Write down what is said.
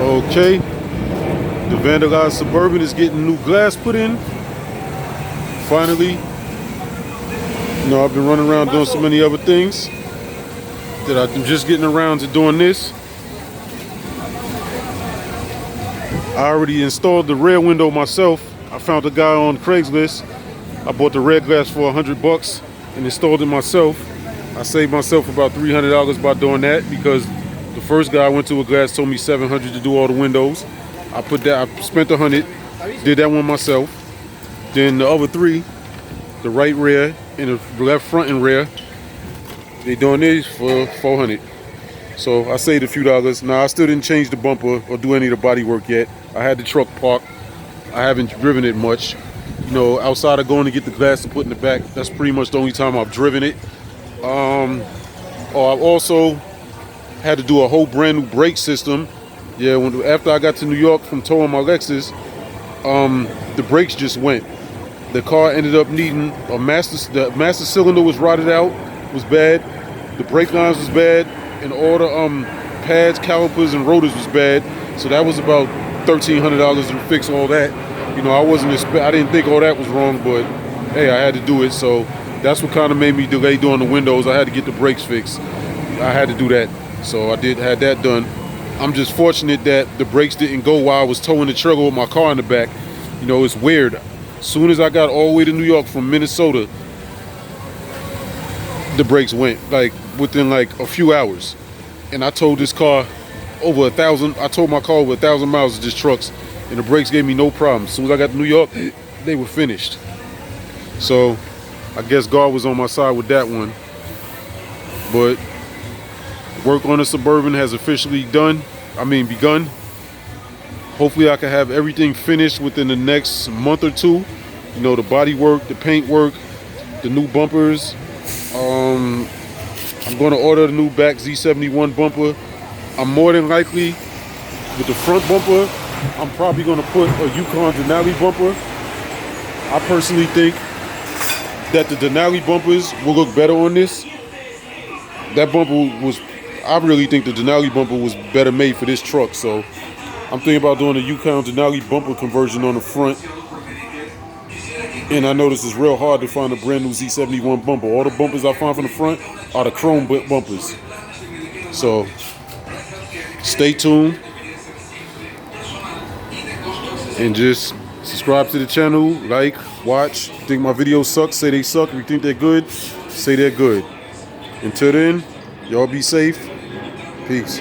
Okay, the Vandalized Suburban is getting new glass put in. Finally. You know, I've been running around doing so many other things that I'm just getting around to doing this. I already installed the rear window myself. I found a guy on Craigslist. I bought the red glass for $100 and installed it myself. I saved myself about $300 by doing that because the first guy I went to with glass told me $700 to do all the windows. I spent $100, did that one myself. Then the other three, the right rear and the left front and rear, they doing these for $400. So I saved a few dollars. Now I still didn't change the bumper or do any of the body work yet. I had the truck parked. I haven't driven it much. You know, outside of going to get the glass to put in the back, that's pretty much the only time I've driven it. I've also had to do a whole brand new brake system. Yeah, after I got to New York from towing my Lexus, the brakes just went. The car ended up needing the master cylinder was rotted out, was bad. The brake lines was bad, and all the pads, calipers, and rotors was bad. So that was about $1,300 to fix all that. You know, I didn't think all that was wrong, but hey, I had to do it. So that's what kind of made me delay doing the windows. I had to get the brakes fixed. I had to do that. So I had that done. I'm just fortunate that the brakes didn't go while I was towing the trailer with my car in the back. You know, it's weird. As soon as I got all the way to New York from Minnesota, the brakes went, like within like a few hours. And I towed this car over 1,000. I towed my car over 1,000 miles of just trucks, and the brakes gave me no problem. As soon as I got to New York, they were finished. So I guess God was on my side with that one. But work on the Suburban has officially begun. Hopefully I can have everything finished within the next month or two. You know, the body work, the paint work, the new bumpers. I'm going to order the new back Z71 bumper. I'm more than likely, with the front bumper, I'm probably going to put a Yukon Denali bumper. I personally think that the Denali bumpers will look better on this. I really think the Denali bumper was better made for this truck, so I'm thinking about doing a Yukon Denali bumper conversion on the front. And I noticed it's real hard to find a brand new Z71 bumper. All the bumpers I find from the front are the chrome bumpers. So stay tuned and just subscribe to the channel, like, watch. If you think my videos suck, say they suck. If you think they're good, say they're good. Until then, y'all be safe. Peace.